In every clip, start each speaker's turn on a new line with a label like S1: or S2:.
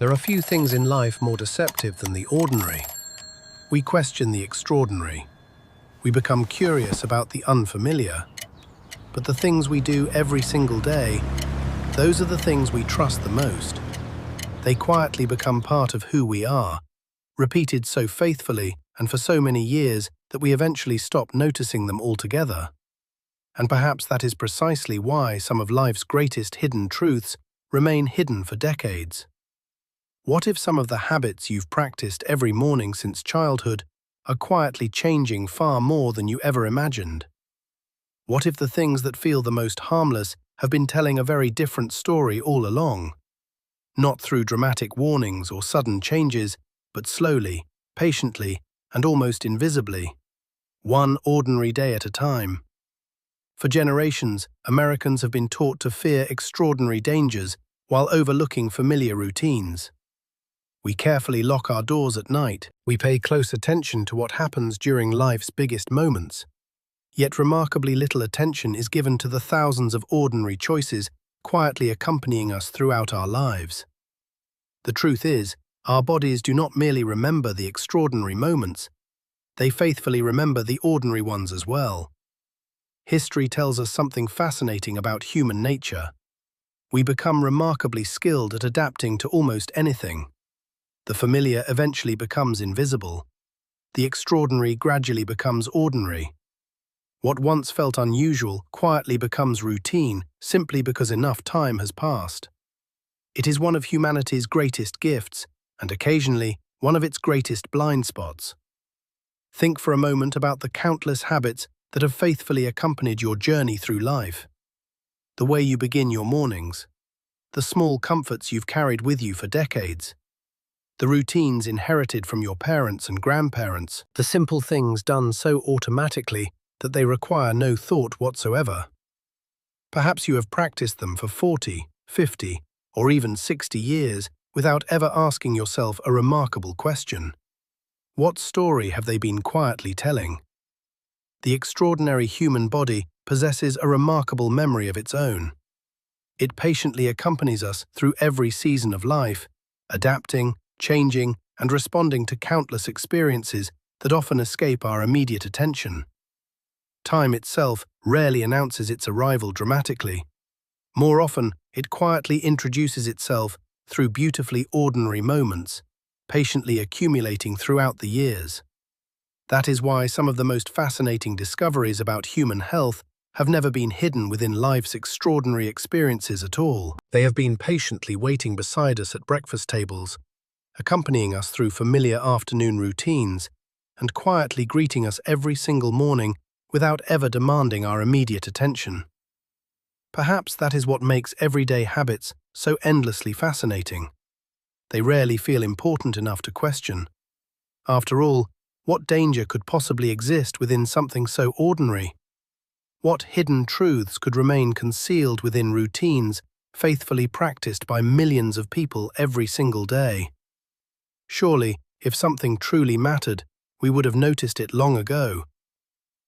S1: There are few things in life more deceptive than the ordinary. We question the extraordinary. We become curious about the unfamiliar. But the things we do every single day, those are the things we trust the most. They quietly become part of who we are, repeated so faithfully and for so many years that we eventually stop noticing them altogether. And perhaps that is precisely why some of life's greatest hidden truths remain hidden for decades. What if some of the habits you've practiced every morning since childhood are quietly changing far more than you ever imagined? What if the things that feel the most harmless have been telling a very different story all along? Not through dramatic warnings or sudden changes, but slowly, patiently, and almost invisibly, one ordinary day at a time. For generations, Americans have been taught to fear extraordinary dangers while overlooking familiar routines. We carefully lock our doors at night. We pay close attention to what happens during life's biggest moments. Yet remarkably little attention is given to the thousands of ordinary choices quietly accompanying us throughout our lives. The truth is, our bodies do not merely remember the extraordinary moments, they faithfully remember the ordinary ones as well. History tells us something fascinating about human nature. We become remarkably skilled at adapting to almost anything. The familiar eventually becomes invisible. The extraordinary gradually becomes ordinary. What once felt unusual quietly becomes routine simply because enough time has passed. It is one of humanity's greatest gifts, and occasionally one of its greatest blind spots. Think for a moment about the countless habits that have faithfully accompanied your journey through life. The way you begin your mornings, the small comforts you've carried with you for decades, the routines inherited from your parents and grandparents, the simple things done so automatically that they require no thought whatsoever. Perhaps you have practiced them for 40, 50, or even 60 years without ever asking yourself a remarkable question. What story have they been quietly telling? The extraordinary human body possesses a remarkable memory of its own. It patiently accompanies us through every season of life, adapting, changing, and responding to countless experiences that often escape our immediate attention. Time itself rarely announces its arrival dramatically. More often, it quietly introduces itself through beautifully ordinary moments, patiently accumulating throughout the years. That is why some of the most fascinating discoveries about human health have never been hidden within life's extraordinary experiences at all. They have been patiently waiting beside us at breakfast tables, accompanying us through familiar afternoon routines, and quietly greeting us every single morning without ever demanding our immediate attention. Perhaps that is what makes everyday habits so endlessly fascinating. They rarely feel important enough to question. After all, what danger could possibly exist within something so ordinary? What hidden truths could remain concealed within routines faithfully practiced by millions of people every single day? Surely, if something truly mattered, we would have noticed it long ago.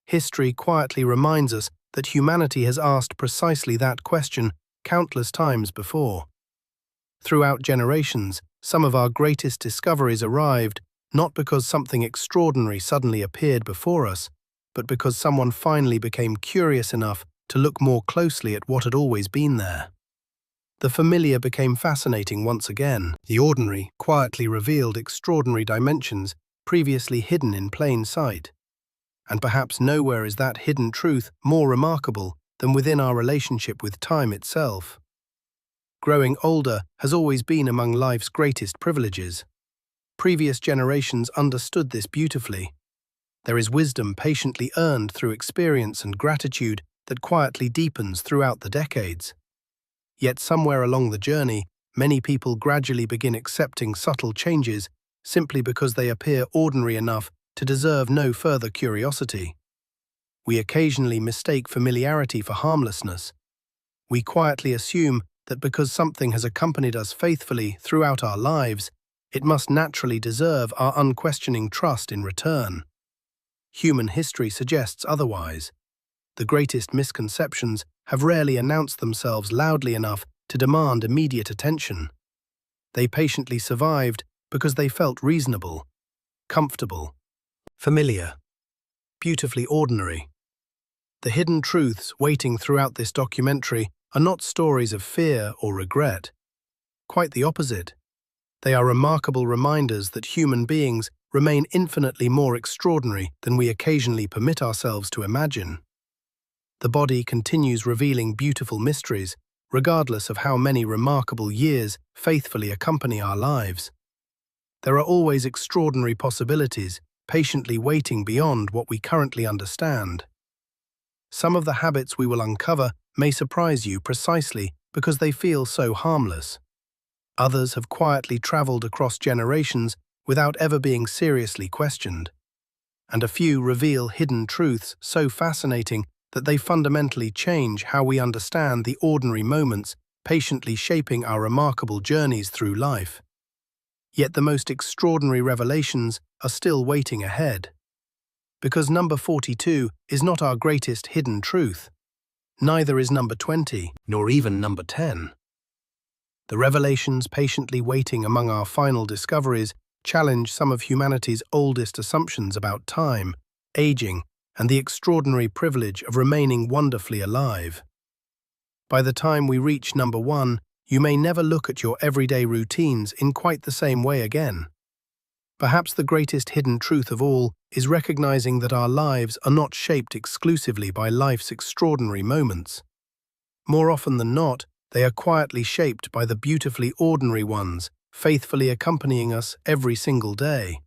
S1: History quietly reminds us that humanity has asked precisely that question countless times before. Throughout generations, some of our greatest discoveries arrived not because something extraordinary suddenly appeared before us, but because someone finally became curious enough to look more closely at what had always been there. The familiar became fascinating once again. The ordinary quietly revealed extraordinary dimensions previously hidden in plain sight. And perhaps nowhere is that hidden truth more remarkable than within our relationship with time itself. Growing older has always been among life's greatest privileges. Previous generations understood this beautifully. There is wisdom patiently earned through experience and gratitude that quietly deepens throughout the decades. Yet somewhere along the journey, many people gradually begin accepting subtle changes simply because they appear ordinary enough to deserve no further curiosity. We occasionally mistake familiarity for harmlessness. We quietly assume that because something has accompanied us faithfully throughout our lives, it must naturally deserve our unquestioning trust in return. Human history suggests otherwise. The greatest misconceptions have rarely announced themselves loudly enough to demand immediate attention. They patiently survived because they felt reasonable, comfortable, familiar, beautifully ordinary. The hidden truths waiting throughout this documentary are not stories of fear or regret. Quite the opposite. They are remarkable reminders that human beings remain infinitely more extraordinary than we occasionally permit ourselves to imagine. The body continues revealing beautiful mysteries, regardless of how many remarkable years faithfully accompany our lives. There are always extraordinary possibilities, patiently waiting beyond what we currently understand. Some of the habits we will uncover may surprise you precisely because they feel so harmless. Others have quietly traveled across generations without ever being seriously questioned. And a few reveal hidden truths so fascinating that they fundamentally change how we understand the ordinary moments patiently shaping our remarkable journeys through life. Yet the most extraordinary revelations are still waiting ahead. Because number 42 is not our greatest hidden truth. Neither is number 20, nor even number 10. The revelations patiently waiting among our final discoveries challenge some of humanity's oldest assumptions about time, aging, and the extraordinary privilege of remaining wonderfully alive. By the time we reach number 1, you may never look at your everyday routines in quite the same way again. Perhaps the greatest hidden truth of all is recognizing that our lives are not shaped exclusively by life's extraordinary moments. More often than not, they are quietly shaped by the beautifully ordinary ones, faithfully accompanying us every single day.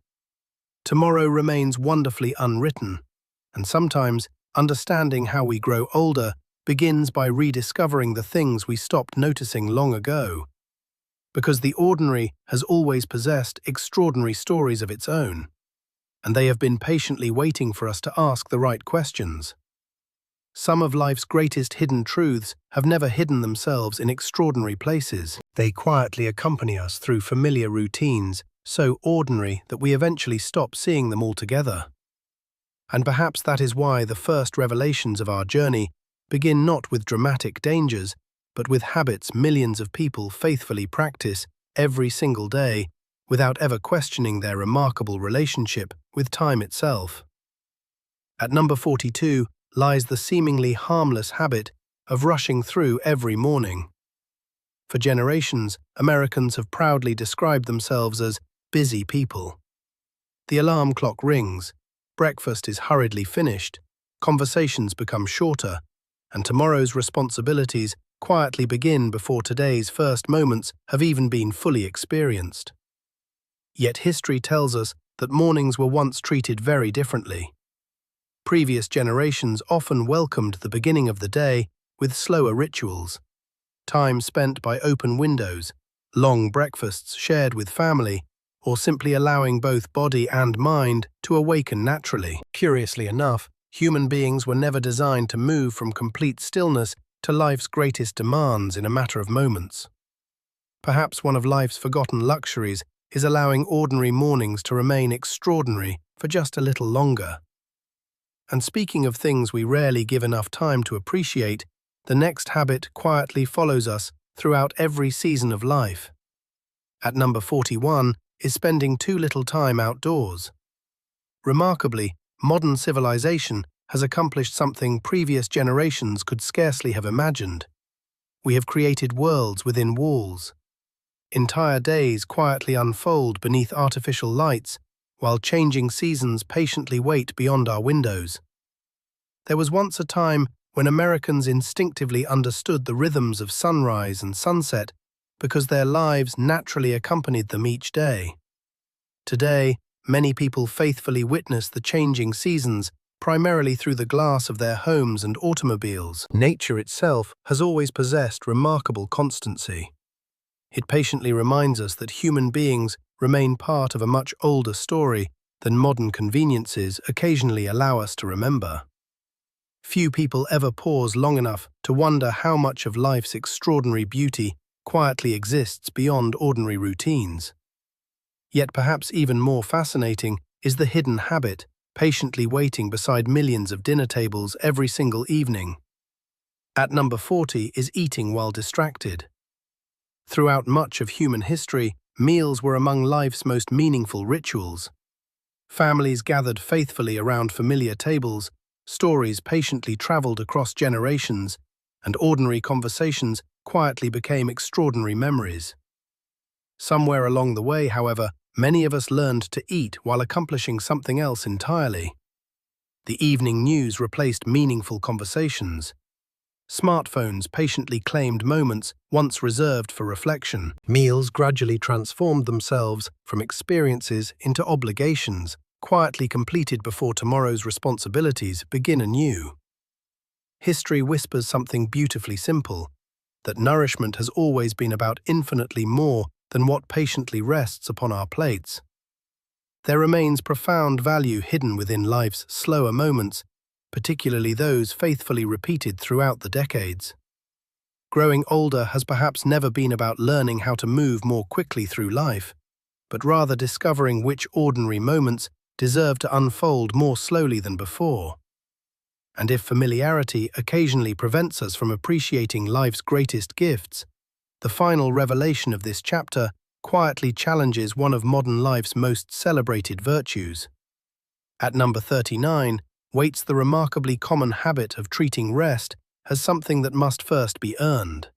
S1: Tomorrow remains wonderfully unwritten, and sometimes understanding how we grow older begins by rediscovering the things we stopped noticing long ago. Because the ordinary has always possessed extraordinary stories of its own, and they have been patiently waiting for us to ask the right questions. Some of life's greatest hidden truths have never hidden themselves in extraordinary places. They quietly accompany us through familiar routines, so ordinary that we eventually stop seeing them altogether. And perhaps that is why the first revelations of our journey begin not with dramatic dangers, but with habits millions of people faithfully practice every single day without ever questioning their remarkable relationship with time itself. At number 42 lies the seemingly harmless habit of rushing through every morning. For generations, Americans have proudly described themselves as busy people. The alarm clock rings, breakfast is hurriedly finished, conversations become shorter, and tomorrow's responsibilities quietly begin before today's first moments have even been fully experienced. Yet history tells us that mornings were once treated very differently. Previous generations often welcomed the beginning of the day with slower rituals, time spent by open windows, long breakfasts shared with family, or simply allowing both body and mind to awaken naturally. Curiously enough, human beings were never designed to move from complete stillness to life's greatest demands in a matter of moments. Perhaps one of life's forgotten luxuries is allowing ordinary mornings to remain extraordinary for just a little longer. And speaking of things we rarely give enough time to appreciate, the next habit quietly follows us throughout every season of life. At number 41 is spending too little time outdoors. Remarkably, modern civilization has accomplished something previous generations could scarcely have imagined. We have created worlds within walls. Entire days quietly unfold beneath artificial lights, while changing seasons patiently wait beyond our windows. There was once a time when Americans instinctively understood the rhythms of sunrise and sunset because their lives naturally accompanied them each day. Today, many people faithfully witness the changing seasons primarily through the glass of their homes and automobiles. Nature itself has always possessed remarkable constancy. It patiently reminds us that human beings remain part of a much older story than modern conveniences occasionally allow us to remember. Few people ever pause long enough to wonder how much of life's extraordinary beauty quietly exists beyond ordinary routines. Yet perhaps even more fascinating is the hidden habit patiently waiting beside millions of dinner tables every single evening. At number 40 is eating while distracted. Throughout much of human history, Meals were among life's most meaningful rituals. Families gathered faithfully around familiar tables, stories patiently traveled across generations, and ordinary conversations quietly became extraordinary memories. Somewhere along the way, however, many of us learned to eat while accomplishing something else entirely. The evening news replaced meaningful conversations. Smartphones patiently claimed moments once reserved for reflection. Meals gradually transformed themselves from experiences into obligations, quietly completed before tomorrow's responsibilities begin anew. History whispers something beautifully simple, that nourishment has always been about infinitely more than what patiently rests upon our plates. There remains profound value hidden within life's slower moments, particularly those faithfully repeated throughout the decades. Growing older has perhaps never been about learning how to move more quickly through life, but rather discovering which ordinary moments deserve to unfold more slowly than before. And if familiarity occasionally prevents us from appreciating life's greatest gifts, the final revelation of this chapter quietly challenges one of modern life's most celebrated virtues. At number 39, waits the remarkably common habit of treating rest as something that must first be earned.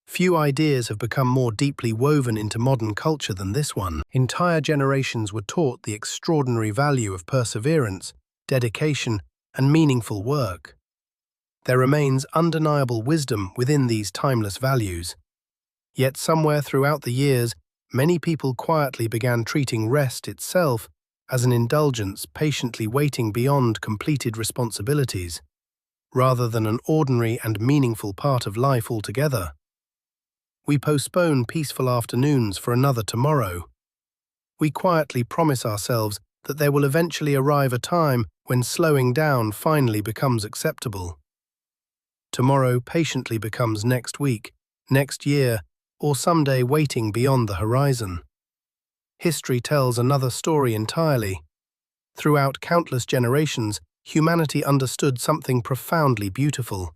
S1: Few ideas have become more deeply woven into modern culture than this one. Entire generations were taught the extraordinary value of perseverance, dedication, and meaningful work. There remains undeniable wisdom within these timeless values. Yet somewhere throughout the years, many people quietly began treating rest itself as an indulgence, patiently waiting beyond completed responsibilities, rather than an ordinary and meaningful part of life altogether. We postpone peaceful afternoons for another tomorrow. We quietly promise ourselves that there will eventually arrive a time when slowing down finally becomes acceptable. Tomorrow patiently becomes next week, next year, or someday waiting beyond the horizon. History tells another story entirely. Throughout countless generations, humanity understood something profoundly beautiful,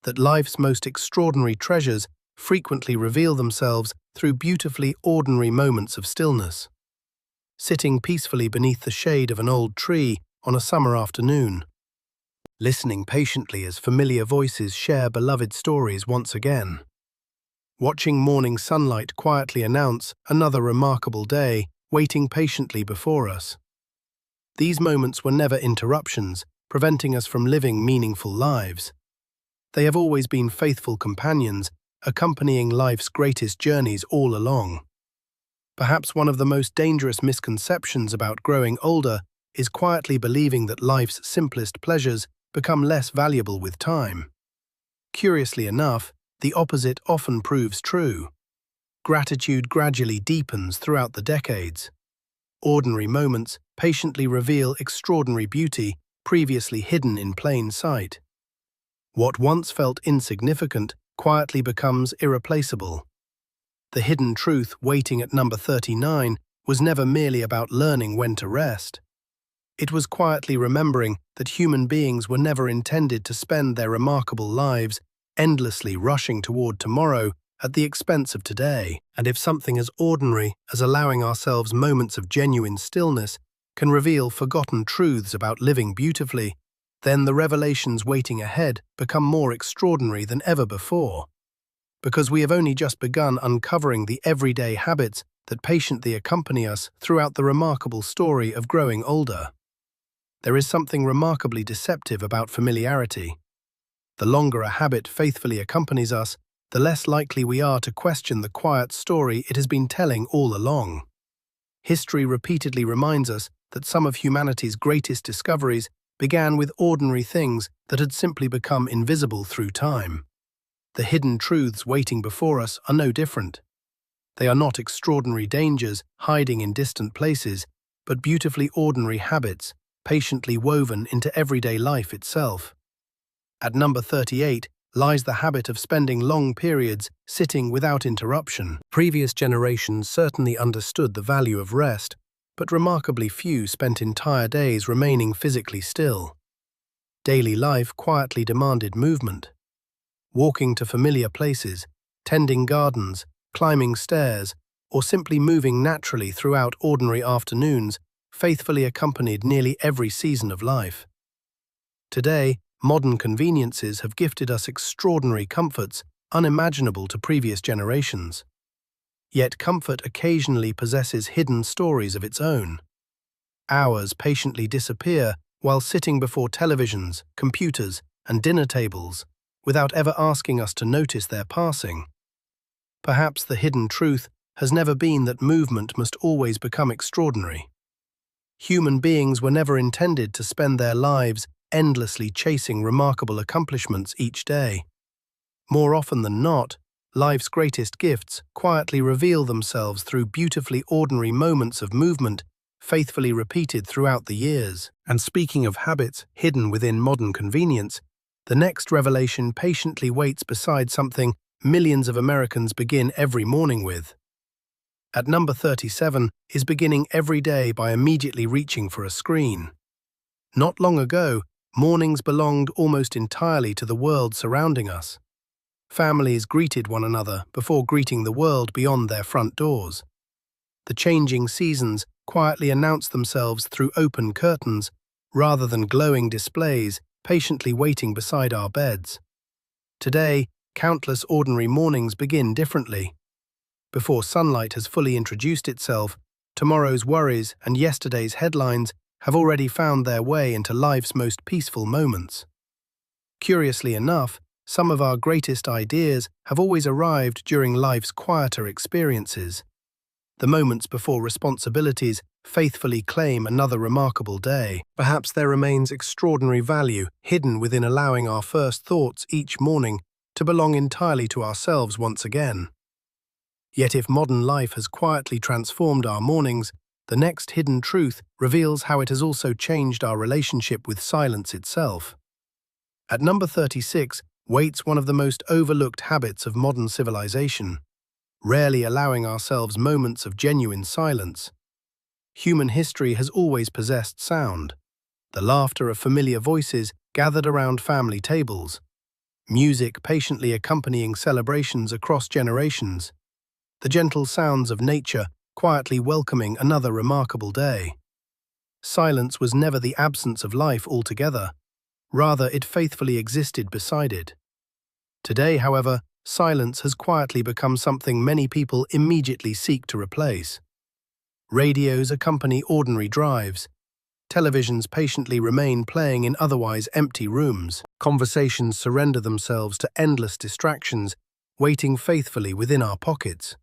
S1: that life's most extraordinary treasures frequently reveal themselves through beautifully ordinary moments of stillness. Sitting peacefully beneath the shade of an old tree on a summer afternoon, listening patiently as familiar voices share beloved stories once again. Watching morning sunlight quietly announce another remarkable day waiting patiently before us. These moments were never interruptions, preventing us from living meaningful lives. They have always been faithful companions, accompanying life's greatest journeys all along. Perhaps one of the most dangerous misconceptions about growing older is quietly believing that life's simplest pleasures become less valuable with time. Curiously enough, the opposite often proves true. Gratitude gradually deepens throughout the decades. Ordinary moments patiently reveal extraordinary beauty previously hidden in plain sight. What once felt insignificant quietly becomes irreplaceable. The hidden truth waiting at number 39 was never merely about learning when to rest. It was quietly remembering that human beings were never intended to spend their remarkable lives endlessly rushing toward tomorrow at the expense of today. And if something as ordinary as allowing ourselves moments of genuine stillness can reveal forgotten truths about living beautifully, then the revelations waiting ahead become more extraordinary than ever before. Because we have only just begun uncovering the everyday habits that patiently accompany us throughout the remarkable story of growing older. There is something remarkably deceptive about familiarity. The longer a habit faithfully accompanies us, the less likely we are to question the quiet story it has been telling all along. History repeatedly reminds us that some of humanity's greatest discoveries began with ordinary things that had simply become invisible through time. The hidden truths waiting before us are no different. They are not extraordinary dangers hiding in distant places, but beautifully ordinary habits, patiently woven into everyday life itself. At number 38 lies the habit of spending long periods sitting without interruption. Previous generations certainly understood the value of rest, but remarkably few spent entire days remaining physically still. Daily life quietly demanded movement. Walking to familiar places, tending gardens, climbing stairs, or simply moving naturally throughout ordinary afternoons, faithfully accompanied nearly every season of life. Today, modern conveniences have gifted us extraordinary comforts unimaginable to previous generations. Yet comfort occasionally possesses hidden stories of its own. Hours patiently disappear while sitting before televisions, computers, and dinner tables, without ever asking us to notice their passing. Perhaps the hidden truth has never been that movement must always become extraordinary. Human beings were never intended to spend their lives endlessly chasing remarkable accomplishments each day. More often than not, life's greatest gifts quietly reveal themselves through beautifully ordinary moments of movement, faithfully repeated throughout the years. And speaking of habits hidden within modern convenience, the next revelation patiently waits beside something millions of Americans begin every morning with. At number 37 is beginning every day by immediately reaching for a screen. Not long ago, mornings belonged almost entirely to the world surrounding us. Families greeted one another before greeting the world beyond their front doors. The changing seasons quietly announced themselves through open curtains, rather than glowing displays patiently waiting beside our beds. Today, countless ordinary mornings begin differently. Before sunlight has fully introduced itself, tomorrow's worries and yesterday's headlines have already found their way into life's most peaceful moments. Curiously enough, some of our greatest ideas have always arrived during life's quieter experiences. The moments before responsibilities faithfully claim another remarkable day. Perhaps there remains extraordinary value hidden within allowing our first thoughts each morning to belong entirely to ourselves once again. Yet if modern life has quietly transformed our mornings, the next hidden truth reveals how it has also changed our relationship with silence itself. At number 36 waits one of the most overlooked habits of modern civilization, rarely allowing ourselves moments of genuine silence. Human history has always possessed sound, the laughter of familiar voices gathered around family tables, music patiently accompanying celebrations across generations, the gentle sounds of nature quietly welcoming another remarkable day. Silence was never the absence of life altogether, rather it faithfully existed beside it. Today, however, silence has quietly become something many people immediately seek to replace. Radios accompany ordinary drives. Televisions patiently remain playing in otherwise empty rooms. Conversations surrender themselves to endless distractions, waiting faithfully within our pockets.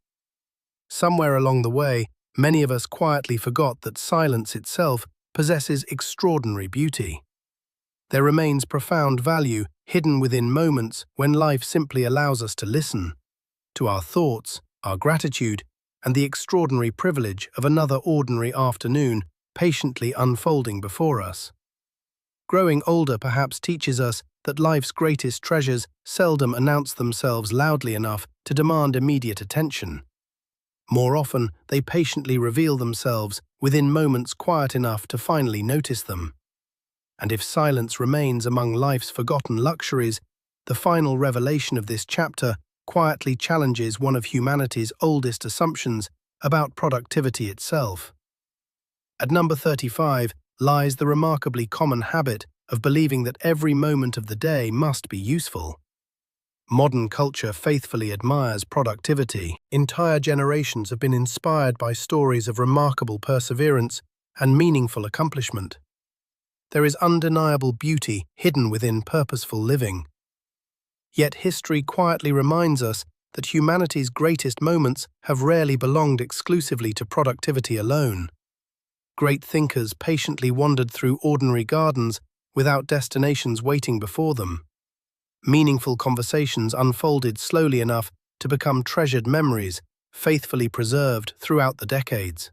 S1: Somewhere along the way, many of us quietly forgot that silence itself possesses extraordinary beauty. There remains profound value hidden within moments when life simply allows us to listen to our thoughts, our gratitude, and the extraordinary privilege of another ordinary afternoon patiently unfolding before us. Growing older perhaps teaches us that life's greatest treasures seldom announce themselves loudly enough to demand immediate attention. More often, they patiently reveal themselves within moments quiet enough to finally notice them. And if silence remains among life's forgotten luxuries, the final revelation of this chapter quietly challenges one of humanity's oldest assumptions about productivity itself. At number 35 lies the remarkably common habit of believing that every moment of the day must be useful. Modern culture faithfully admires productivity. Entire generations have been inspired by stories of remarkable perseverance and meaningful accomplishment. There is undeniable beauty hidden within purposeful living. Yet history quietly reminds us that humanity's greatest moments have rarely belonged exclusively to productivity alone. Great thinkers patiently wandered through ordinary gardens without destinations waiting before them. Meaningful conversations unfolded slowly enough to become treasured memories, faithfully preserved throughout the decades.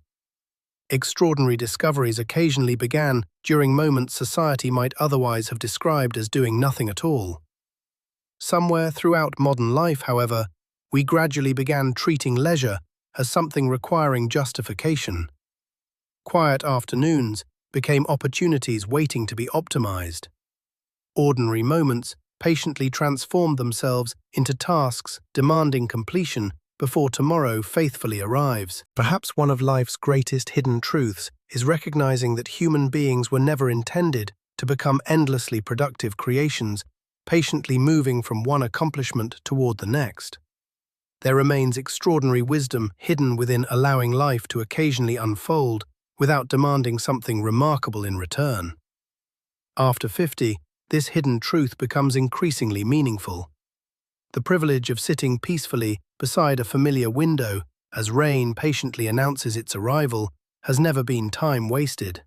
S1: Extraordinary discoveries occasionally began during moments society might otherwise have described as doing nothing at all. Somewhere throughout modern life, however, we gradually began treating leisure as something requiring justification. Quiet afternoons became opportunities waiting to be optimized. Ordinary moments patiently transformed themselves into tasks demanding completion before tomorrow faithfully arrives. Perhaps one of life's greatest hidden truths is recognizing that human beings were never intended to become endlessly productive creations, patiently moving from one accomplishment toward the next. There remains extraordinary wisdom hidden within allowing life to occasionally unfold without demanding something remarkable in return. After 50, this hidden truth becomes increasingly meaningful. The privilege of sitting peacefully beside a familiar window as rain patiently announces its arrival has never been time wasted.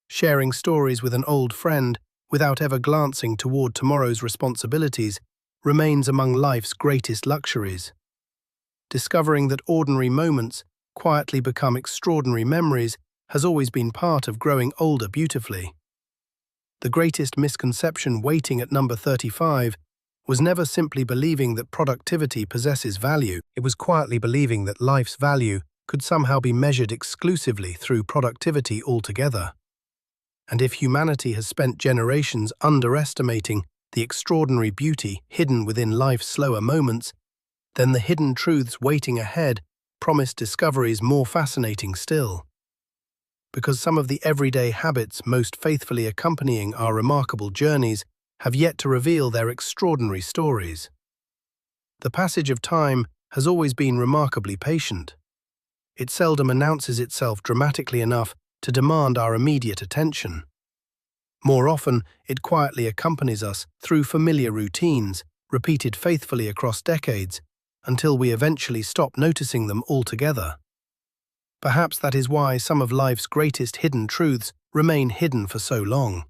S1: Sharing stories with an old friend without ever glancing toward tomorrow's responsibilities remains among life's greatest luxuries. Discovering that ordinary moments quietly become extraordinary memories has always been part of growing older beautifully. The greatest misconception waiting at number 35 was never simply believing that productivity possesses value. It was quietly believing that life's value could somehow be measured exclusively through productivity altogether. And if humanity has spent generations underestimating the extraordinary beauty hidden within life's slower moments, then the hidden truths waiting ahead promise discoveries more fascinating still. Because some of the everyday habits most faithfully accompanying our remarkable journeys have yet to reveal their extraordinary stories. The passage of time has always been remarkably patient. It seldom announces itself dramatically enough to demand our immediate attention. More often, it quietly accompanies us through familiar routines, repeated faithfully across decades, until we eventually stop noticing them altogether. Perhaps that is why some of life's greatest hidden truths remain hidden for so long.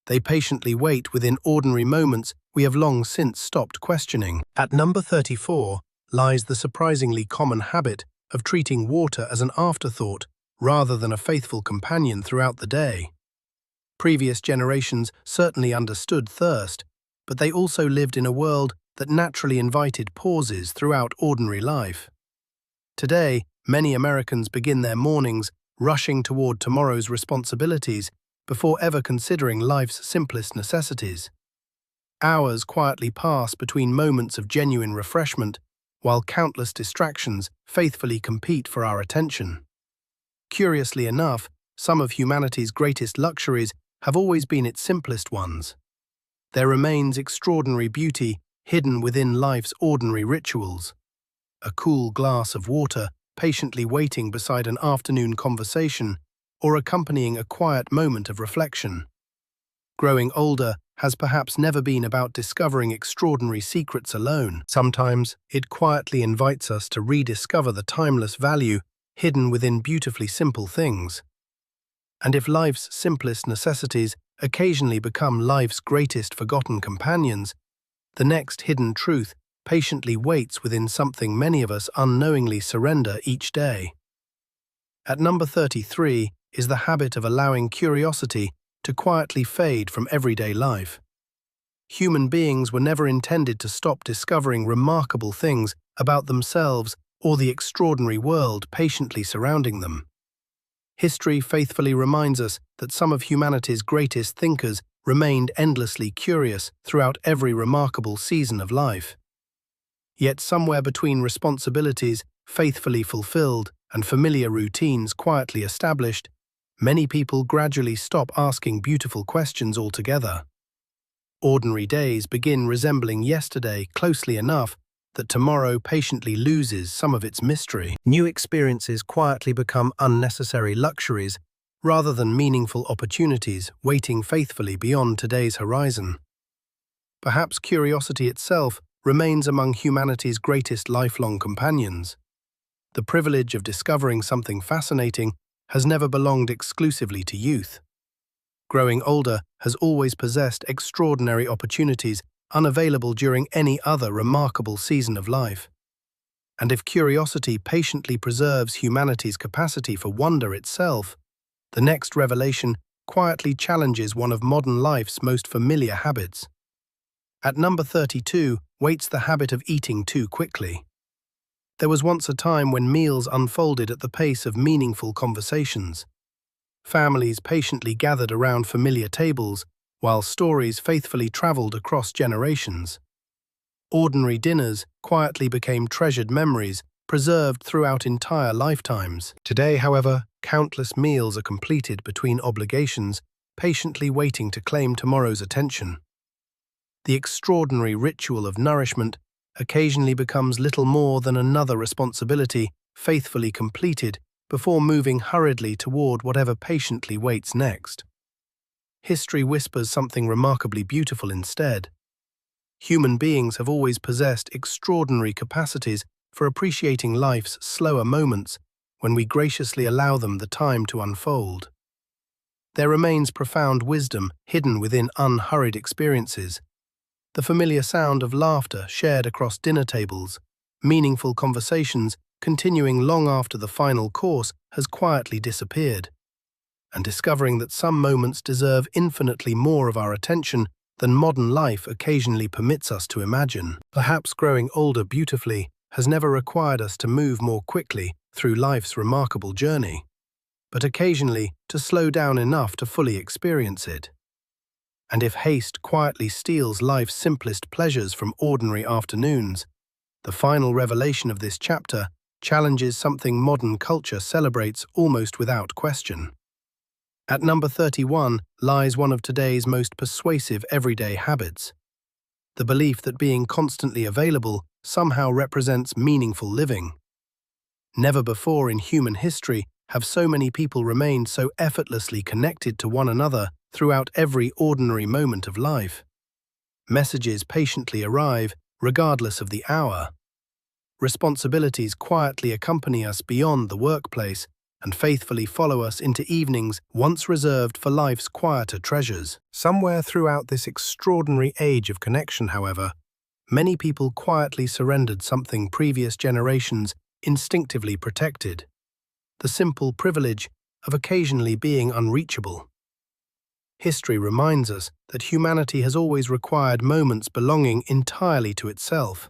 S1: They patiently wait within ordinary moments we have long since stopped questioning. At number 34 lies the surprisingly common habit of treating water as an afterthought rather than a faithful companion throughout the day. Previous generations certainly understood thirst, but they also lived in a world that naturally invited pauses throughout ordinary life. Today, many Americans begin their mornings rushing toward tomorrow's responsibilities before ever considering life's simplest necessities. Hours quietly pass between moments of genuine refreshment, while countless distractions faithfully compete for our attention. Curiously enough, some of humanity's greatest luxuries have always been its simplest ones. There remains extraordinary beauty hidden within life's ordinary rituals. A cool glass of water patiently waiting beside an afternoon conversation or accompanying a quiet moment of reflection. Growing older has perhaps never been about discovering extraordinary secrets alone. Sometimes it quietly invites us to rediscover the timeless value hidden within beautifully simple things. And if life's simplest necessities occasionally become life's greatest forgotten companions, the next hidden truth patiently waits within something many of us unknowingly surrender each day. At number 33 is the habit of allowing curiosity to quietly fade from everyday life. Human beings were never intended to stop discovering remarkable things about themselves or the extraordinary world patiently surrounding them. History faithfully reminds us that some of humanity's greatest thinkers remained endlessly curious throughout every remarkable season of life. Yet somewhere between responsibilities faithfully fulfilled and familiar routines quietly established, many people gradually stop asking beautiful questions altogether. Ordinary days begin resembling yesterday closely enough that tomorrow patiently loses some of its mystery. New experiences quietly become unnecessary luxuries rather than meaningful opportunities waiting faithfully beyond today's horizon. Perhaps curiosity itself remains among humanity's greatest lifelong companions. The privilege of discovering something fascinating has never belonged exclusively to youth. Growing older has always possessed extraordinary opportunities unavailable during any other remarkable season of life. And if curiosity patiently preserves humanity's capacity for wonder itself, the next revelation quietly challenges one of modern life's most familiar habits. At number 32 waits the habit of eating too quickly. There was once a time when meals unfolded at the pace of meaningful conversations. Families patiently gathered around familiar tables, while stories faithfully traveled across generations. Ordinary dinners quietly became treasured memories, preserved throughout entire lifetimes. Today, however, countless meals are completed between obligations, patiently waiting to claim tomorrow's attention. The extraordinary ritual of nourishment occasionally becomes little more than another responsibility faithfully completed before moving hurriedly toward whatever patiently waits next. History whispers something remarkably beautiful instead. Human beings have always possessed extraordinary capacities for appreciating life's slower moments when we graciously allow them the time to unfold. There remains profound wisdom hidden within unhurried experiences. The familiar sound of laughter shared across dinner tables, meaningful conversations continuing long after the final course has quietly disappeared, and discovering that some moments deserve infinitely more of our attention than modern life occasionally permits us to imagine. Perhaps growing older beautifully has never required us to move more quickly through life's remarkable journey, but occasionally to slow down enough to fully experience it. And if haste quietly steals life's simplest pleasures from ordinary afternoons, the final revelation of this chapter challenges something modern culture celebrates almost without question. At number 31 lies one of today's most persuasive everyday habits: the belief that being constantly available somehow represents meaningful living. Never before in human history have so many people remained so effortlessly connected to one another throughout every ordinary moment of life. Messages patiently arrive, regardless of the hour. Responsibilities quietly accompany us beyond the workplace and faithfully follow us into evenings once reserved for life's quieter treasures. Somewhere throughout this extraordinary age of connection, however, many people quietly surrendered something previous generations instinctively protected: the simple privilege of occasionally being unreachable. History reminds us that humanity has always required moments belonging entirely to itself.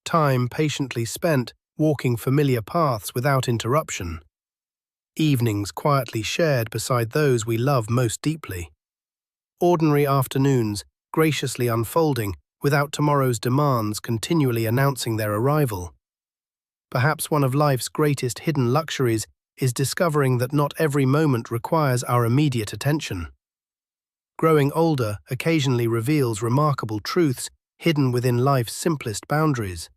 S1: Time patiently spent walking familiar paths without interruption. Evenings quietly shared beside those we love most deeply. Ordinary afternoons graciously unfolding without tomorrow's demands continually announcing their arrival. Perhaps one of life's greatest hidden luxuries is discovering that not every moment requires our immediate attention. Growing older occasionally reveals remarkable truths hidden within life's simplest boundaries.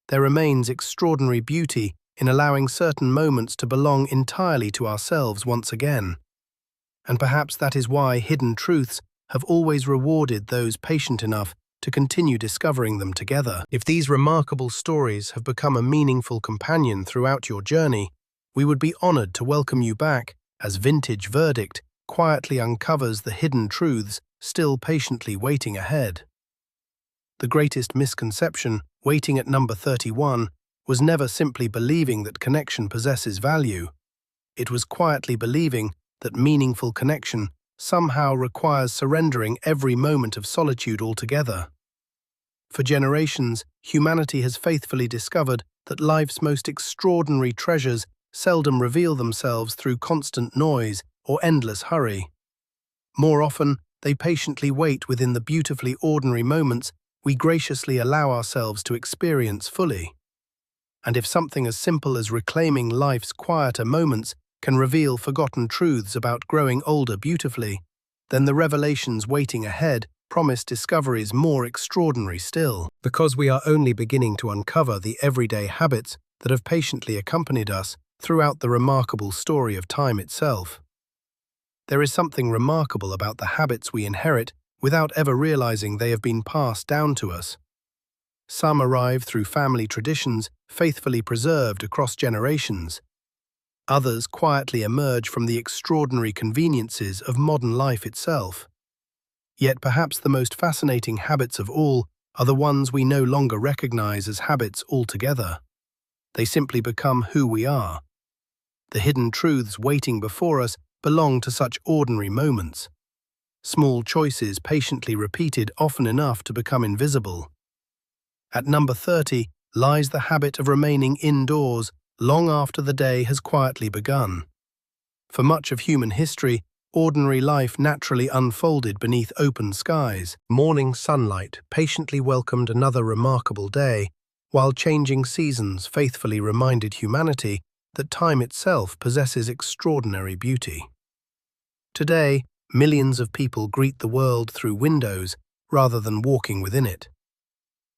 S1: There remains extraordinary beauty in allowing certain moments to belong entirely to ourselves once again. And perhaps that is why hidden truths have always rewarded those patient enough to continue discovering them together. If these remarkable stories have become a meaningful companion throughout your journey, we would be honored to welcome you back as Vintage Verdict quietly uncovers the hidden truths still patiently waiting ahead. The greatest misconception, waiting at number 31, was never simply believing that connection possesses value. It was quietly believing that meaningful connection somehow requires surrendering every moment of solitude altogether. For generations, humanity has faithfully discovered that life's most extraordinary treasures seldom reveal themselves through constant noise or endless hurry. More often, they patiently wait within the beautifully ordinary moments we graciously allow ourselves to experience fully. And if something as simple as reclaiming life's quieter moments can reveal forgotten truths about growing older beautifully, then the revelations waiting ahead promise discoveries more extraordinary still. Because we are only beginning to uncover the everyday habits that have patiently accompanied us throughout the remarkable story of time itself. There is something remarkable about the habits we inherit without ever realizing they have been passed down to us. Some arrive through family traditions faithfully preserved across generations. Others quietly emerge from the extraordinary conveniences of modern life itself. Yet perhaps the most fascinating habits of all are the ones we no longer recognize as habits altogether. They simply become who we are. The hidden truths waiting before us belong to such ordinary moments. Small choices patiently repeated often enough to become invisible. At number 30 lies the habit of remaining indoors long after the day has quietly begun. For much of human history, ordinary life naturally unfolded beneath open skies. Morning sunlight patiently welcomed another remarkable day, while changing seasons faithfully reminded humanity that time itself possesses extraordinary beauty. Today, millions of people greet the world through windows rather than walking within it.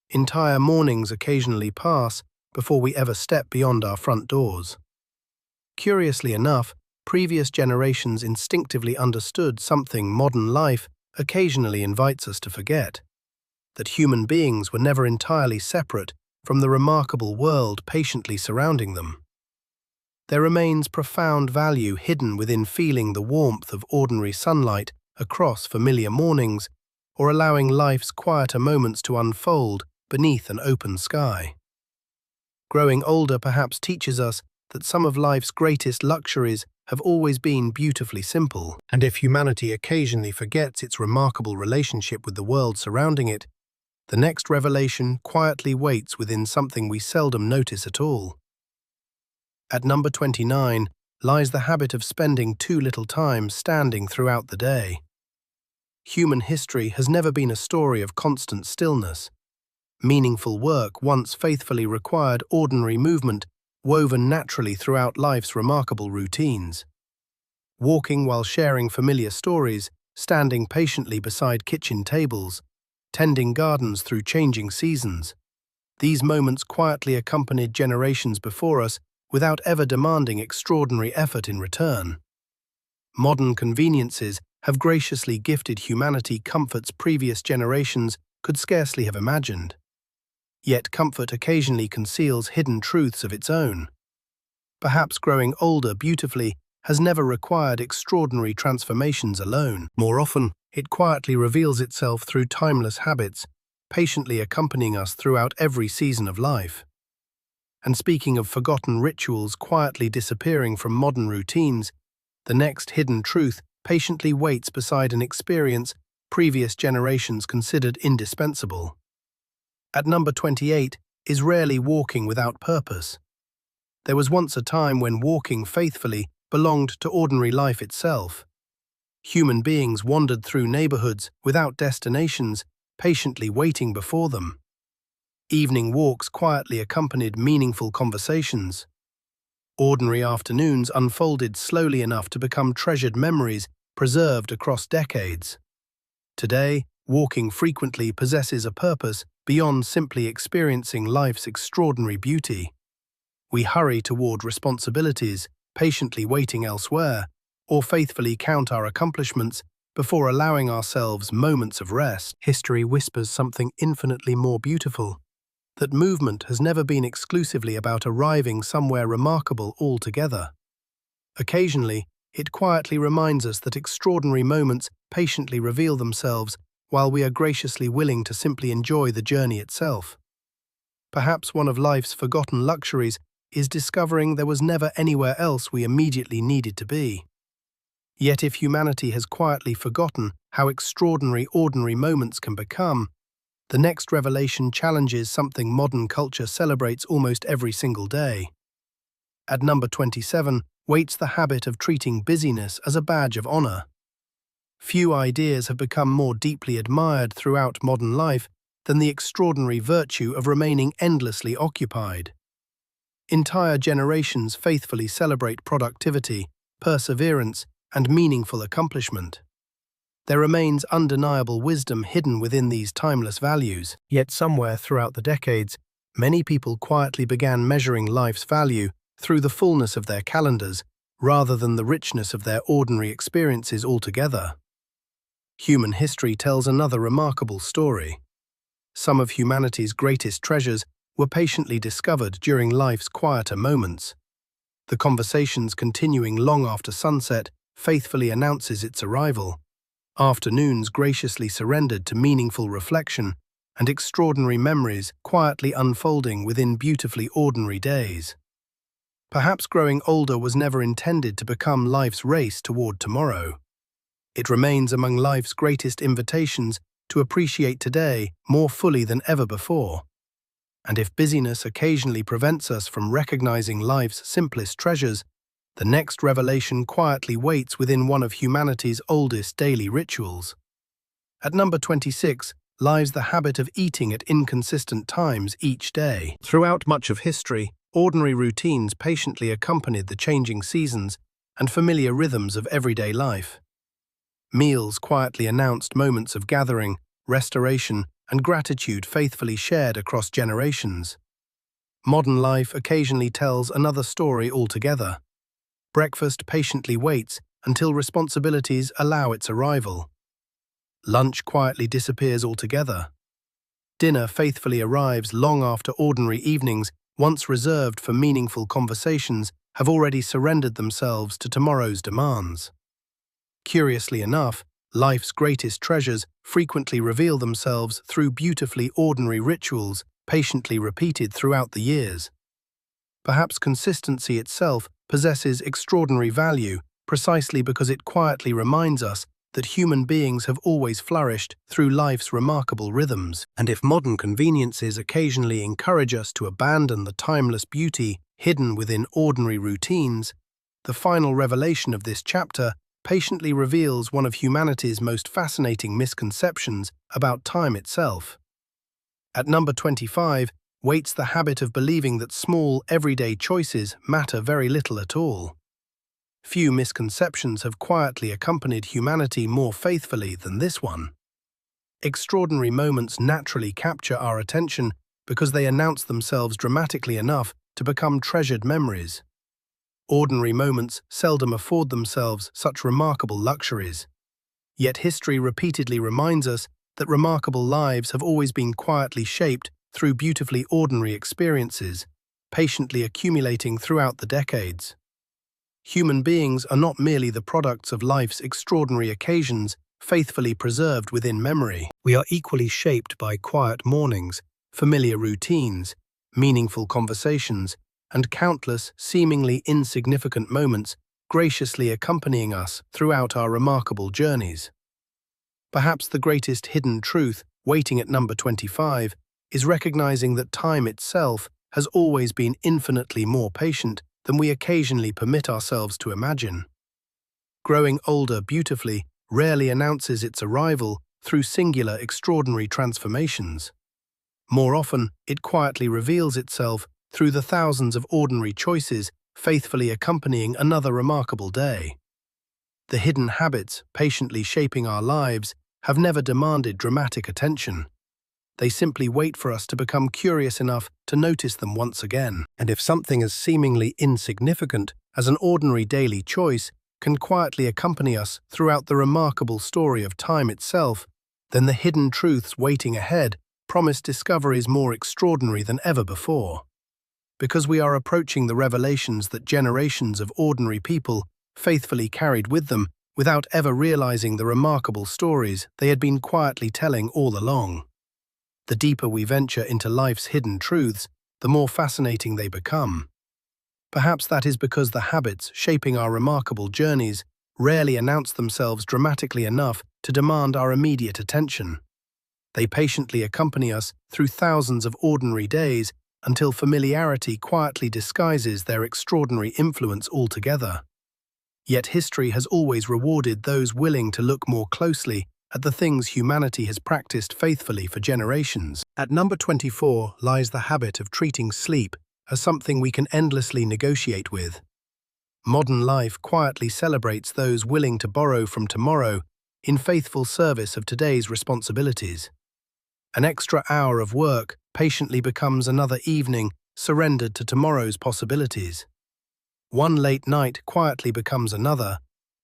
S1: Entire mornings occasionally pass before we ever step beyond our front doors. Curiously enough, previous generations instinctively understood something modern life occasionally invites us to forget: that human beings were never entirely separate from the remarkable world patiently surrounding them. There remains profound value hidden within feeling the warmth of ordinary sunlight across familiar mornings, or allowing life's quieter moments to unfold beneath an open sky. Growing older perhaps teaches us that some of life's greatest luxuries have always been beautifully simple, and if humanity occasionally forgets its remarkable relationship with the world surrounding it, the next revelation quietly waits within something we seldom notice at all. At number 29 lies the habit of spending too little time standing throughout the day. Human history has never been a story of constant stillness. Meaningful work once faithfully required ordinary movement, woven naturally throughout life's remarkable routines. Walking while sharing familiar stories, standing patiently beside kitchen tables, tending gardens through changing seasons. These moments quietly accompanied generations before us without ever demanding extraordinary effort in return. Modern conveniences have graciously gifted humanity comforts previous generations could scarcely have imagined. Yet comfort occasionally conceals hidden truths of its own. Perhaps growing older beautifully has never required extraordinary transformations alone. More often, it quietly reveals itself through timeless habits, patiently accompanying us throughout every season of life. And speaking of forgotten rituals quietly disappearing from modern routines, the next hidden truth patiently waits beside an experience previous generations considered indispensable. At number 28 is rarely walking without purpose. There was once a time when walking faithfully belonged to ordinary life itself. Human beings wandered through neighborhoods without destinations, patiently waiting before them. Evening walks quietly accompanied meaningful conversations. Ordinary afternoons unfolded slowly enough to become treasured memories preserved across decades. Today, walking frequently possesses a purpose beyond simply experiencing life's extraordinary beauty. We hurry toward responsibilities, patiently waiting elsewhere, or faithfully count our accomplishments before allowing ourselves moments of rest. History whispers something infinitely more beautiful: that movement has never been exclusively about arriving somewhere remarkable altogether. Occasionally, it quietly reminds us that extraordinary moments patiently reveal themselves while we are graciously willing to simply enjoy the journey itself. Perhaps one of life's forgotten luxuries is discovering there was never anywhere else we immediately needed to be. Yet if humanity has quietly forgotten how extraordinary ordinary moments can become, the next revelation challenges something modern culture celebrates almost every single day. At number 27 waits the habit of treating busyness as a badge of honor. Few ideas have become more deeply admired throughout modern life than the extraordinary virtue of remaining endlessly occupied. Entire generations faithfully celebrate productivity, perseverance, and meaningful accomplishment. There remains undeniable wisdom hidden within these timeless values, yet somewhere throughout the decades, many people quietly began measuring life's value through the fullness of their calendars rather than the richness of their ordinary experiences altogether. Human history tells another remarkable story. Some of humanity's greatest treasures were patiently discovered during life's quieter moments. The conversations continuing long after sunset faithfully announces its arrival. Afternoons graciously surrendered to meaningful reflection, and extraordinary memories quietly unfolding within beautifully ordinary days. Perhaps growing older was never intended to become life's race toward tomorrow. It remains among life's greatest invitations to appreciate today more fully than ever before. And if busyness occasionally prevents us from recognizing life's simplest treasures, The next revelation quietly waits within one of humanity's oldest daily rituals. At number 26 lies the habit of eating at inconsistent times each day. Throughout much of history, ordinary routines patiently accompanied the changing seasons and familiar rhythms of everyday life. Meals quietly announced moments of gathering, restoration, and gratitude faithfully shared across generations. Modern life occasionally tells another story altogether. Breakfast patiently waits until responsibilities allow its arrival. Lunch quietly disappears altogether. Dinner faithfully arrives long after ordinary evenings, once reserved for meaningful conversations, have already surrendered themselves to tomorrow's demands. Curiously enough, life's greatest treasures frequently reveal themselves through beautifully ordinary rituals, patiently repeated throughout the years. Perhaps consistency itself possesses extraordinary value precisely because it quietly reminds us that human beings have always flourished through life's remarkable rhythms. And if modern conveniences occasionally encourage us to abandon the timeless beauty hidden within ordinary routines, the final revelation of this chapter patiently reveals one of humanity's most fascinating misconceptions about time itself. At number 25 waits the habit of believing that small, everyday choices matter very little at all. Few misconceptions have quietly accompanied humanity more faithfully than this one. Extraordinary moments naturally capture our attention because they announce themselves dramatically enough to become treasured memories. Ordinary moments seldom afford themselves such remarkable luxuries. Yet history repeatedly reminds us that remarkable lives have always been quietly shaped through beautifully ordinary experiences, patiently accumulating throughout the decades. Human beings are not merely the products of life's extraordinary occasions, faithfully preserved within memory. We are equally shaped by quiet mornings, familiar routines, meaningful conversations, and countless seemingly insignificant moments graciously accompanying us throughout our remarkable journeys. Perhaps the greatest hidden truth, waiting at number 25, is recognizing that time itself has always been infinitely more patient than we occasionally permit ourselves to imagine. Growing older beautifully rarely announces its arrival through singular extraordinary transformations. More often, it quietly reveals itself through the thousands of ordinary choices faithfully accompanying another remarkable day. The hidden habits patiently shaping our lives have never demanded dramatic attention. They simply wait for us to become curious enough to notice them once again. And if something as seemingly insignificant as an ordinary daily choice can quietly accompany us throughout the remarkable story of time itself, then the hidden truths waiting ahead promise discoveries more extraordinary than ever before. Because we are approaching the revelations that generations of ordinary people faithfully carried with them without ever realizing the remarkable stories they had been quietly telling all along. The deeper we venture into life's hidden truths, the more fascinating they become. Perhaps that is because the habits shaping our remarkable journeys rarely announce themselves dramatically enough to demand our immediate attention. They patiently accompany us through thousands of ordinary days until familiarity quietly disguises their extraordinary influence altogether. Yet history has always rewarded those willing to look more closely at the things humanity has practiced faithfully for generations. At number 24 lies the habit of treating sleep as something we can endlessly negotiate with. Modern life quietly celebrates those willing to borrow from tomorrow in faithful service of today's responsibilities. An extra hour of work patiently becomes another evening surrendered to tomorrow's possibilities. One late night quietly becomes another,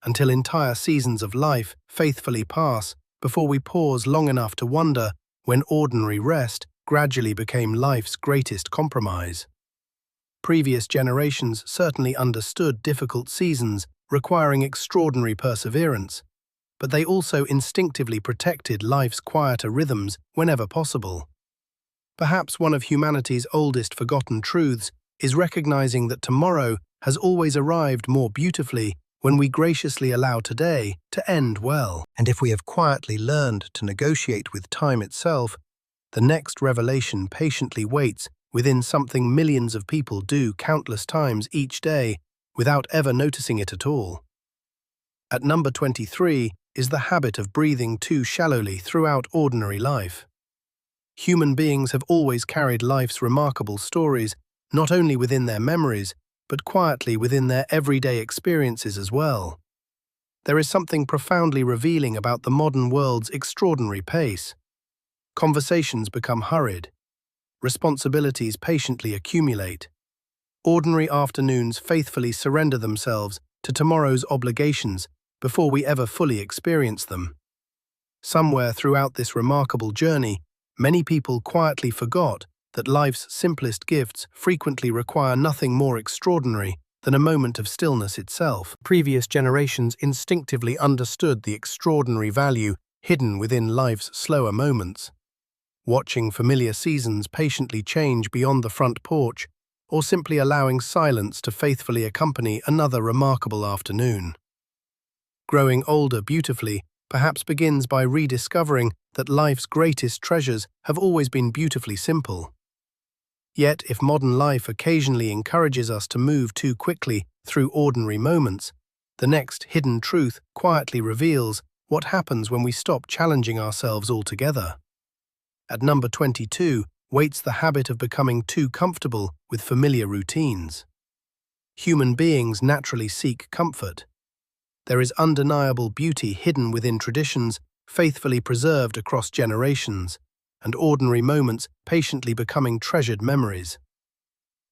S1: until entire seasons of life faithfully pass before we pause long enough to wonder when ordinary rest gradually became life's greatest compromise. Previous generations certainly understood difficult seasons requiring extraordinary perseverance, but they also instinctively protected life's quieter rhythms whenever possible. Perhaps one of humanity's oldest forgotten truths is recognizing that tomorrow has always arrived more beautifully when we graciously allow today to end well. And if we have quietly learned to negotiate with time itself, the next revelation patiently waits within something millions of people do countless times each day without ever noticing it at all. At number 23 is the habit of breathing too shallowly throughout ordinary life. Human beings have always carried life's remarkable stories, not only within their memories, but quietly within their everyday experiences as well. There is something profoundly revealing about the modern world's extraordinary pace. Conversations become hurried. Responsibilities patiently accumulate. Ordinary afternoons faithfully surrender themselves to tomorrow's obligations before we ever fully experience them. Somewhere throughout this remarkable journey, many people quietly forgot that life's simplest gifts frequently require nothing more extraordinary than a moment of stillness itself. Previous generations instinctively understood the extraordinary value hidden within life's slower moments. Watching familiar seasons patiently change beyond the front porch, or simply allowing silence to faithfully accompany another remarkable afternoon. Growing older beautifully perhaps begins by rediscovering that life's greatest treasures have always been beautifully simple. Yet, if modern life occasionally encourages us to move too quickly through ordinary moments, the next hidden truth quietly reveals what happens when we stop challenging ourselves altogether. At number 22 waits the habit of becoming too comfortable with familiar routines. Human beings naturally seek comfort. There is undeniable beauty hidden within traditions faithfully preserved across generations, and ordinary moments patiently becoming treasured memories.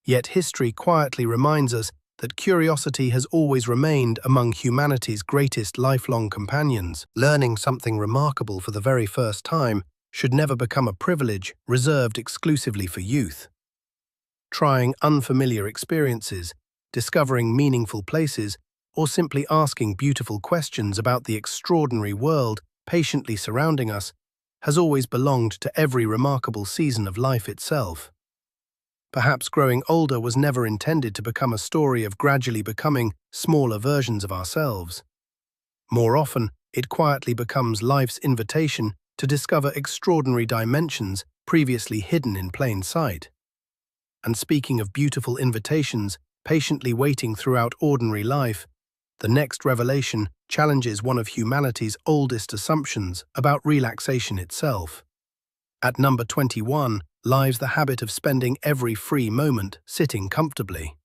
S1: Yet history quietly reminds us that curiosity has always remained among humanity's greatest lifelong companions. Learning something remarkable for the very first time should never become a privilege reserved exclusively for youth. Trying unfamiliar experiences, discovering meaningful places, or simply asking beautiful questions about the extraordinary world patiently surrounding us has always belonged to every remarkable season of life itself. Perhaps growing older was never intended to become a story of gradually becoming smaller versions of ourselves. More often, it quietly becomes life's invitation to discover extraordinary dimensions previously hidden in plain sight. And speaking of beautiful invitations patiently waiting throughout ordinary life, the next revelation challenges one of humanity's oldest assumptions about relaxation itself. At number 21 lies the habit of spending every free moment sitting comfortably.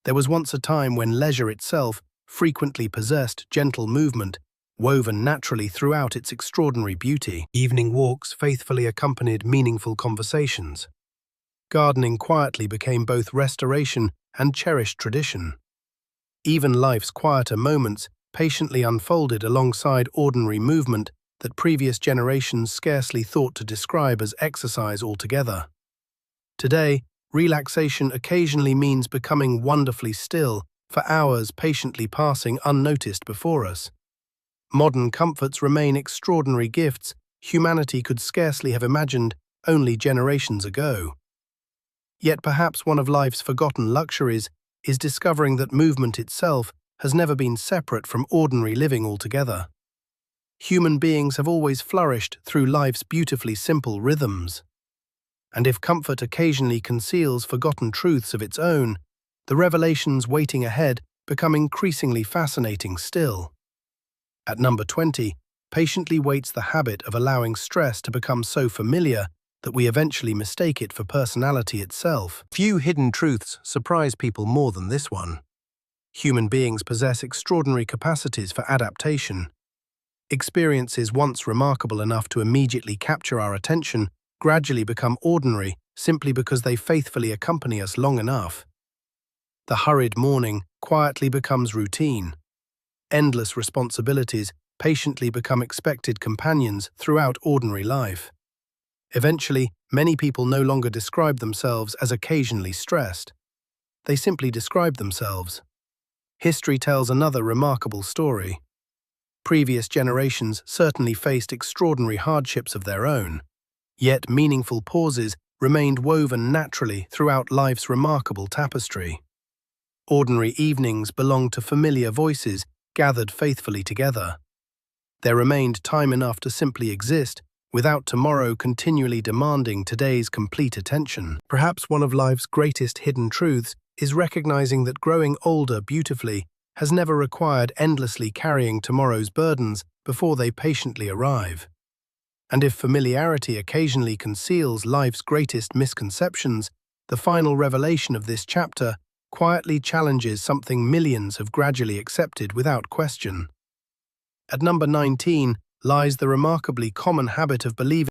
S1: There was once a time when leisure itself frequently possessed gentle movement, woven naturally throughout its extraordinary beauty. Evening walks faithfully accompanied meaningful conversations. Gardening quietly became both restoration and cherished tradition. Even life's quieter moments patiently unfolded alongside ordinary movement that previous generations scarcely thought to describe as exercise altogether. Today, relaxation occasionally means becoming wonderfully still for hours patiently passing unnoticed before us. Modern comforts remain extraordinary gifts humanity could scarcely have imagined only generations ago. Yet perhaps one of life's forgotten luxuries is discovering that movement itself has never been separate from ordinary living altogether. Human beings have always flourished through life's beautifully simple rhythms. And if comfort occasionally conceals forgotten truths of its own, the revelations waiting ahead become increasingly fascinating still. At number 20, patiently waits the habit of allowing stress to become so familiar that we eventually mistake it for personality itself. Few hidden truths surprise people more than this one. Human beings possess extraordinary capacities for adaptation. Experiences once remarkable enough to immediately capture our attention gradually become ordinary simply because they faithfully accompany us long enough. The hurried morning quietly becomes routine. Endless responsibilities patiently become expected companions throughout ordinary life. Eventually, many people no longer describe themselves as occasionally stressed. They simply describe themselves. History tells another remarkable story. Previous generations certainly faced extraordinary hardships of their own, yet meaningful pauses remained woven naturally throughout life's remarkable tapestry. Ordinary evenings belonged to familiar voices gathered faithfully together. There remained time enough to simply exist, without tomorrow continually demanding today's complete attention. Perhaps one of life's greatest hidden truths is recognizing that growing older beautifully has never required endlessly carrying tomorrow's burdens before they patiently arrive. And if familiarity occasionally conceals life's greatest misconceptions, the final revelation of this chapter quietly challenges something millions have gradually accepted without question. At number 19 lies the remarkably common habit of believing